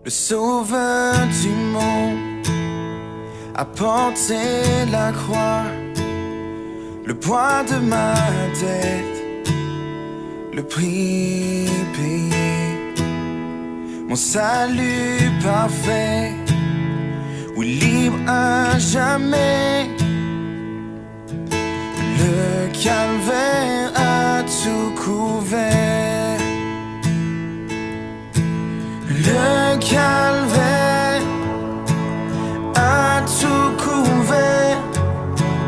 Le sauveur du monde a porté la croix, le poids de ma dette, le prix payé, mon salut parfait, oui libre à jamais. Le calvaire a tout couvert. Le calvaire a tout couvert.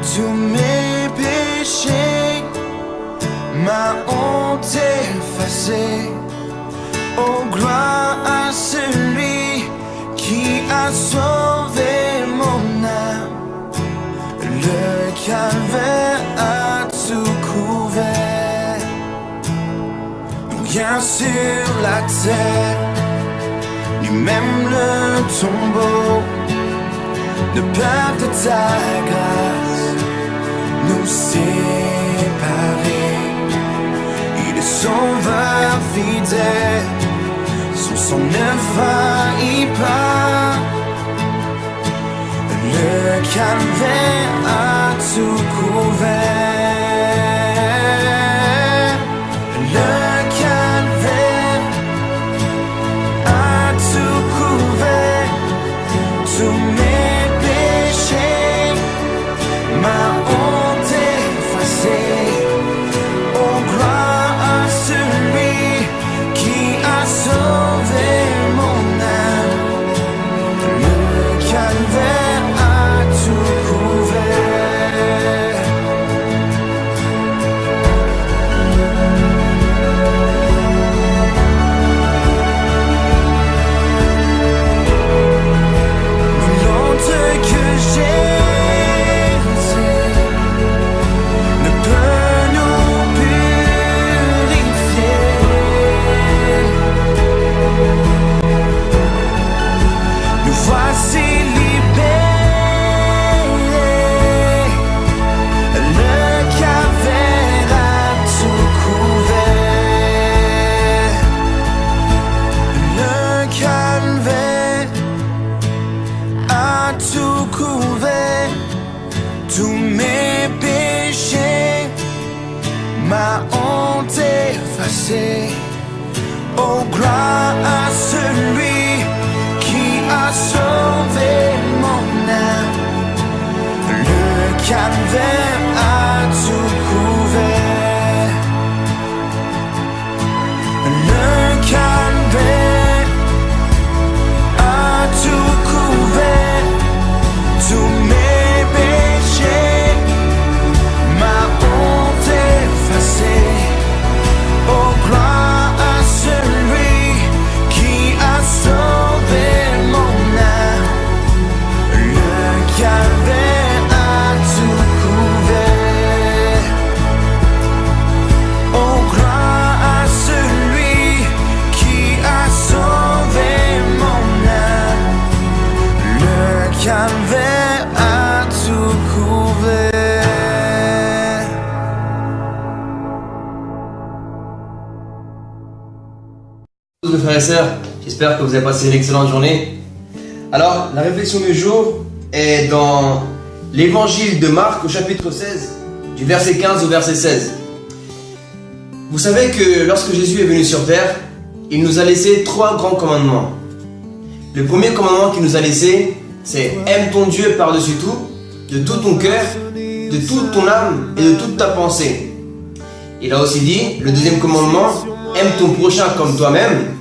Tous mes péchés, ma honte effacée. Oh, gloire à celui qui a sauvé mon âme. Le calvaire a tout couvert. Rien sur la terre, ni même le tombeau, ne peuvent de ta grâce nous séparer. Il est sauveur fidèle, son sang ne faillit pas. Le calvaire a tout couvert. Le calvaire a tout couvert. Tous mes péchés, ma honte effacée. Oh, gloire à celui qui a sauvé mon âme. Le calvaire a tout couvert. L'honte que j'ai ne peut nous purifier. Nous voici libérés. Le calvaire a tout couvert. Le calvaire a tout couvert. Tous mes péchés, ma honte effacée. Oh, gloire à celui qui a sauvé mon âme. Le calvaire a tout couvert. Le calvaire a tout couvert. Tous mes péchés, ma honte effacée. Oh, gloire à celui qui a sauvé mon âme. Le calvaire a tout couvert. Oh, gloire à celui qui a sauvé mon âme. Le calvaire a tout couvert. Mes frères et sœurs, j'espère que vous avez passé une excellente journée. Alors, la réflexion du jour est dans l'évangile de Marc au chapitre 16, du verset 15 au verset 16. Vous savez que lorsque Jésus est venu sur terre, il nous a laissé 3 grands commandements. Le premier commandement qu'il nous a laissé, c'est aime ton Dieu par-dessus tout, de tout ton cœur, de toute ton âme et de toute ta pensée. Il a aussi dit, le deuxième commandement, aime ton prochain comme toi-même.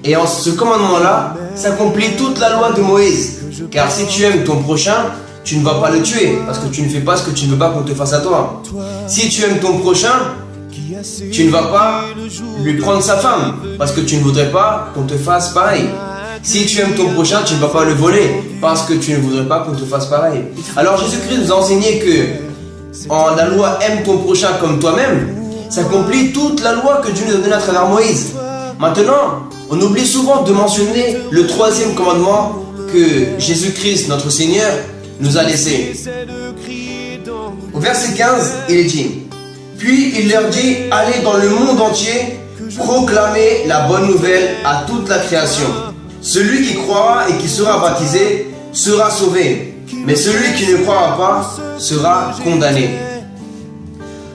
Et en ce commandement-là s'accomplit toute la loi de Moïse. Car si tu aimes ton prochain, tu ne vas pas le tuer, parce que tu ne fais pas ce que tu ne veux pas qu'on te fasse à toi. Si tu aimes ton prochain, tu ne vas pas lui prendre sa femme, parce que tu ne voudrais pas qu'on te fasse pareil. Si tu aimes ton prochain, tu ne vas pas le voler, parce que tu ne voudrais pas qu'on te fasse pareil. Alors Jésus-Christ nous a enseigné que en la loi aime ton prochain comme toi-même, s'accomplit toute la loi que Dieu nous a donnée à travers Moïse. Maintenant, on oublie souvent de mentionner le 3e commandement que Jésus-Christ, notre Seigneur, nous a laissé. Au verset 15, il est dit: puis il leur dit, allez dans le monde entier, proclamer la bonne nouvelle à toute la création. Celui qui croira et qui sera baptisé sera sauvé, mais celui qui ne croira pas sera condamné.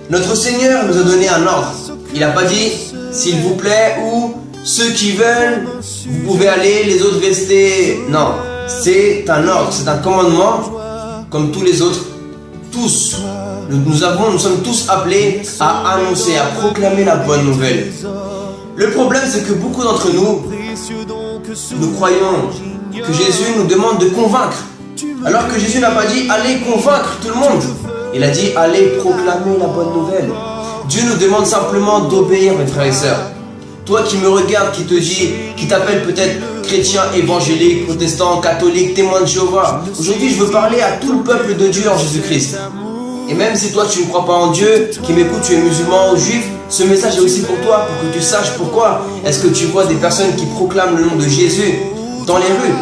Notre Seigneur nous a donné un ordre. Il n'a pas dit « s'il vous plaît » ou « ceux qui veulent, vous pouvez aller, les autres rester ». Non, c'est un ordre, c'est un commandement comme tous les autres. Tous, nous sommes tous appelés à annoncer, à proclamer la bonne nouvelle. Le problème, c'est que beaucoup d'entre nous croyons que Jésus nous demande de convaincre. Alors que Jésus n'a pas dit « allez convaincre tout le monde ». Il a dit « allez proclamer la bonne nouvelle ». Dieu nous demande simplement d'obéir, mes frères et sœurs. Toi qui me regardes, qui t'appelle peut-être chrétien, évangélique, protestant, catholique, témoin de Jéhovah. Aujourd'hui, je veux parler à tout le peuple de Dieu en Jésus-Christ. Et même si toi tu ne crois pas en Dieu, qui m'écoute, tu es musulman ou juif, ce message est aussi pour toi, pour que tu saches pourquoi est-ce que tu vois des personnes qui proclament le nom de Jésus dans les rues.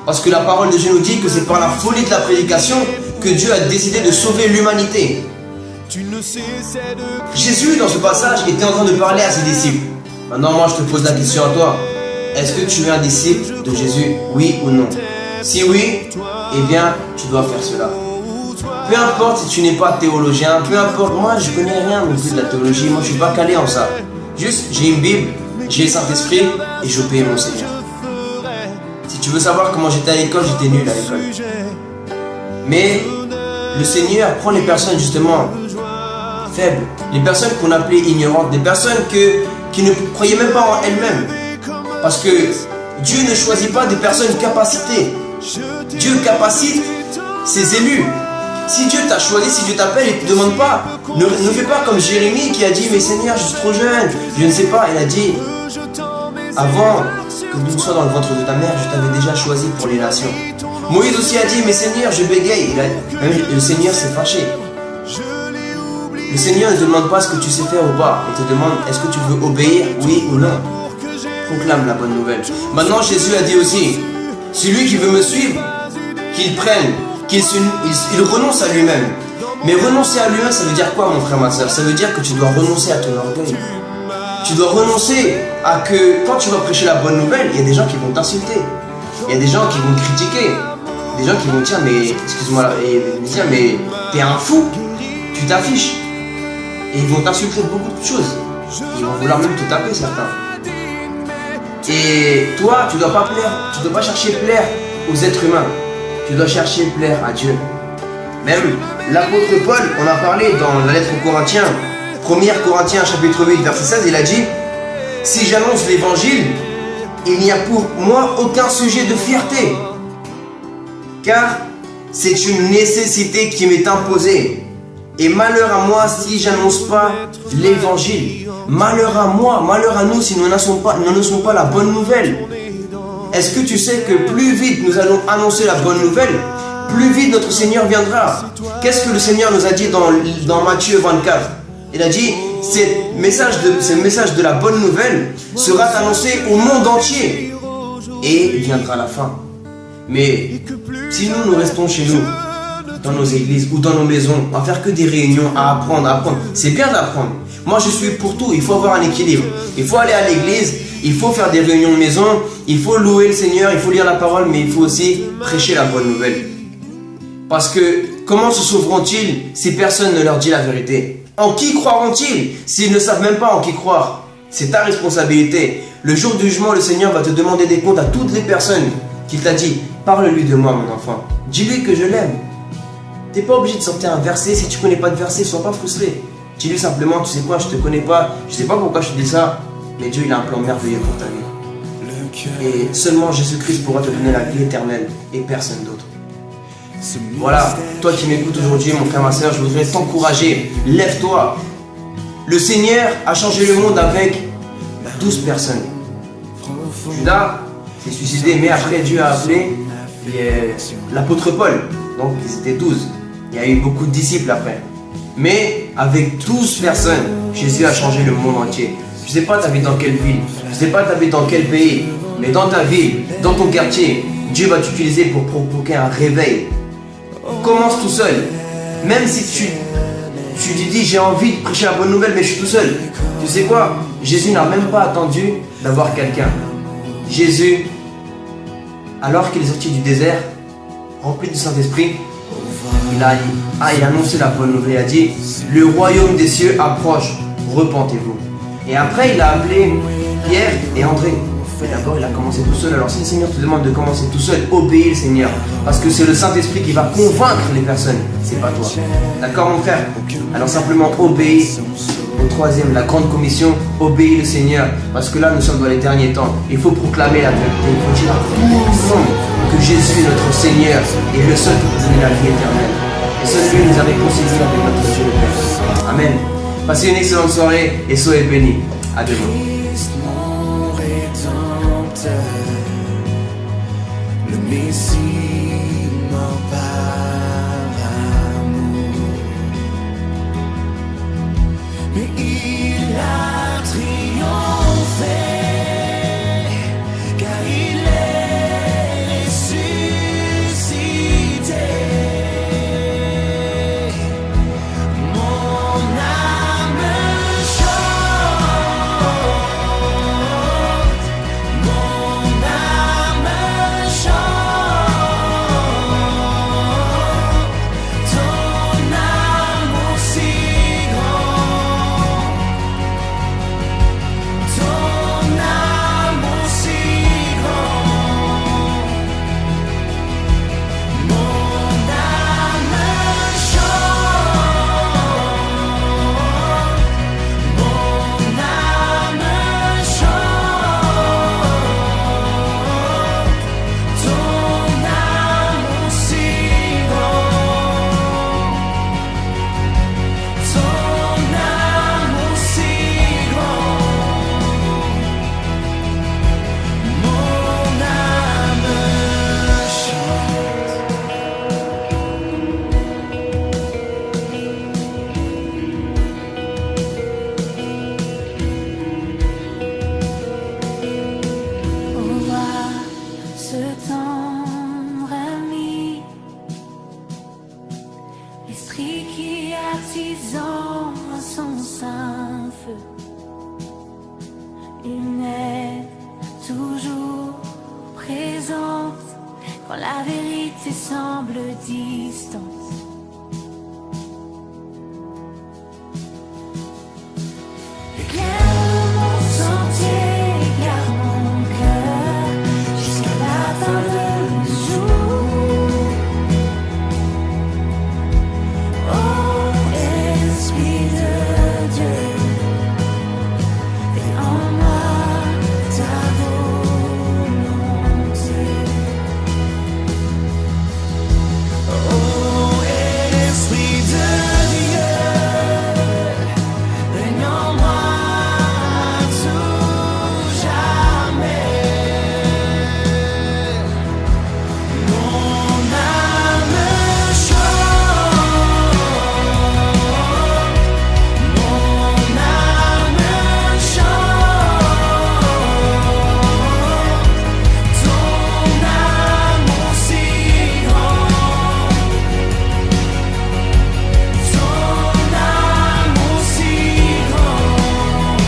Parce que la parole de Dieu nous dit que c'est par la folie de la prédication que Dieu a décidé de sauver l'humanité. Jésus, dans ce passage, était en train de parler à ses disciples. Maintenant, moi, je te pose la question à toi. Est-ce que tu es un disciple de Jésus, oui ou non? Si oui, eh bien, tu dois faire cela. Peu importe si tu n'es pas théologien, peu importe, moi, je connais rien non plus de la théologie. Moi, je suis pas calé en ça. Juste, j'ai une Bible, j'ai le Saint-Esprit et j'obéis mon Seigneur. Si tu veux savoir comment j'étais à l'école, j'étais nul à l'école. Mais le Seigneur prend les personnes justement faibles, les personnes qu'on appelait ignorantes, des personnes qui ne croyaient même pas en elles-mêmes. Parce que Dieu ne choisit pas des personnes capacitées. Dieu capacite ses élus. Si Dieu t'a choisi, si Dieu t'appelle, il ne te demande pas. Ne fais pas comme Jérémie qui a dit « Mais Seigneur, je suis trop jeune, je ne sais pas ». Il a dit « Avant que tu sois dans le ventre de ta mère, je t'avais déjà choisi pour les nations ». Moïse aussi a dit « Mais Seigneur, je bégaye ». Le Seigneur s'est fâché. Le Seigneur ne te demande pas ce que tu sais faire ou pas. Il te demande est-ce que tu veux obéir, oui ou non. Proclame la bonne nouvelle. Maintenant, Jésus a dit aussi, celui qui veut me suivre, qu'il prenne, qu'il renonce à lui-même. Mais renoncer à lui-même, ça veut dire quoi, mon frère, ma soeur? Ça veut dire que tu dois renoncer à ton orgueil. Tu dois renoncer à que, quand tu vas prêcher la bonne nouvelle, il y a des gens qui vont t'insulter. Il y a des gens qui vont te critiquer. Des gens qui vont dire, mais, excuse-moi, mais t'es un fou. Tu t'affiches. Et ils vont t'insulter beaucoup de choses. Ils vont vouloir même te taper, certains. Et toi, tu ne dois pas plaire, tu ne dois pas chercher plaire aux êtres humains. Tu dois chercher plaire à Dieu. Même l'apôtre Paul, on a parlé dans la lettre aux Corinthiens, 1 Corinthiens chapitre 8, verset 16, il a dit « Si j'annonce l'évangile, il n'y a pour moi aucun sujet de fierté, car c'est une nécessité qui m'est imposée. Et malheur à moi si j'annonce pas l'évangile. Malheur à moi, malheur à nous si nous n'annonçons pas la bonne nouvelle. Est-ce que tu sais que plus vite nous allons annoncer la bonne nouvelle, plus vite notre Seigneur viendra? Qu'est-ce que le Seigneur nous a dit dans Matthieu 24? Il a dit, ce message de la bonne nouvelle sera annoncé au monde entier. Et viendra la fin. Mais si nous restons chez nous, dans nos églises ou dans nos maisons, à faire que des réunions, à apprendre. C'est bien d'apprendre. Moi, je suis pour tout. Il faut avoir un équilibre. Il faut aller à l'église, il faut faire des réunions de maison, il faut louer le Seigneur, il faut lire la parole, mais il faut aussi prêcher la bonne nouvelle. Parce que comment se sauveront-ils si personne ne leur dit la vérité? En qui croiront-ils s'ils ne savent même pas en qui croire? C'est ta responsabilité. Le jour du jugement, le Seigneur va te demander des comptes à toutes les personnes qu'il t'a dit. Parle-lui de moi, mon enfant. Dis-lui que je l'aime. Tu n'es pas obligé de sortir un verset. Si tu ne connais pas de verset, ne sois pas frustré. Dis-lui simplement, tu sais quoi, je ne te connais pas, je ne sais pas pourquoi je te dis ça, mais Dieu il a un plan merveilleux pour ta vie. Et seulement Jésus-Christ pourra te donner la vie éternelle et personne d'autre. Voilà, toi qui m'écoutes aujourd'hui, mon frère, ma soeur, je voudrais t'encourager. Lève-toi. Le Seigneur a changé le monde avec 12 personnes. Judas s'est suicidé, mais après Dieu a appelé l'apôtre Paul. Donc ils étaient 12. Il y a eu beaucoup de disciples après. Mais avec 12 personnes, Jésus a changé le monde entier. Je ne sais pas t'habites dans quelle ville, je ne sais pas t'habites dans quel pays, mais dans ta ville, dans ton quartier, Dieu va t'utiliser pour provoquer un réveil. Commence tout seul. Même si tu te dis j'ai envie de prêcher la bonne nouvelle mais je suis tout seul. Tu sais quoi? Jésus n'a même pas attendu d'avoir quelqu'un. Jésus alors qu'il est sorti du désert, rempli du Saint-Esprit, il a annoncé la bonne nouvelle. Il a dit, le royaume des cieux approche, repentez-vous. Et après, il a appelé Pierre et André. Mais d'abord, il a commencé tout seul. Alors si le Seigneur te demande de commencer tout seul, obéis le Seigneur. Parce que c'est le Saint-Esprit qui va convaincre les personnes. C'est pas toi. D'accord, mon frère? Alors simplement obéis. Au troisième, la grande commission, obéis le Seigneur. Parce que là, nous sommes dans les derniers temps. Il faut proclamer la vérité. Il faut dire à tout le monde que Jésus est notre Seigneur et le seul qui peut donner la vie éternelle. Et seul lui nous a réconciliés avec notre Dieu le Père. Amen. Passez une excellente soirée et soyez bénis. À demain. Le Messie mort par amour, mais il a triomphé, car il est ressuscité. Mon âme chante, mon âme chante, ton amour si grand, ton amour si grand. Mon âme chante, mon âme chante, ton amour si grand, ton amour si grand. Mon âme chante. Au voir ce tendre ami, l'esprit qui attise en son sein feu, une aide toujours présente quand la vérité semble distante. Éclaire mon sentier, garde mon cœur jusqu'à la fin de mes jours. Oh, Esprit de Dieu, fais en moi ta volonté. Oh, Esprit de Dieu, règne en moi tout jamais. Mon âme chante, mon âme chante, ton amour si grand, ton amour si grand.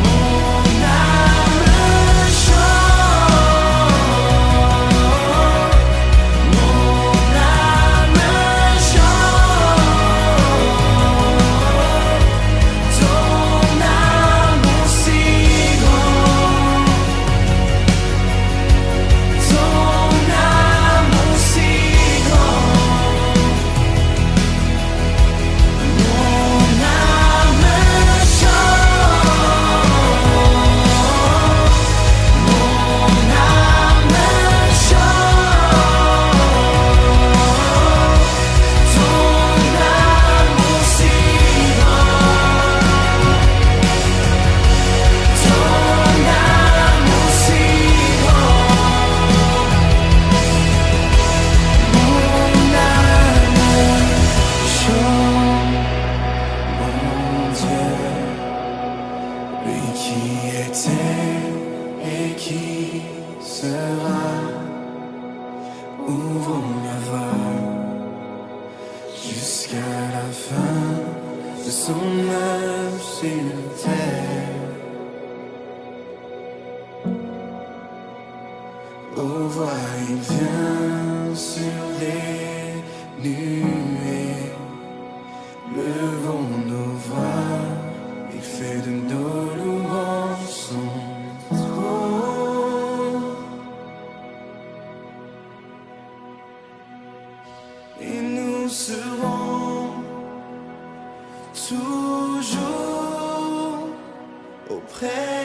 Mon âme chante, mon âme chante, ton amour si grand, ton amour si grand. Mon âme chante, mon âme chante, ton amour si grand, ton amour si grand. Mon âme chante, mon Dieu, lui qui était et qui sera. Ouvrons la voie jusqu'à la fin de son œuvre sur terre. Oh, vois, il vient sur les nuées. Levons nos voix, il fait de nos louanges son trône. Et nous serons toujours auprès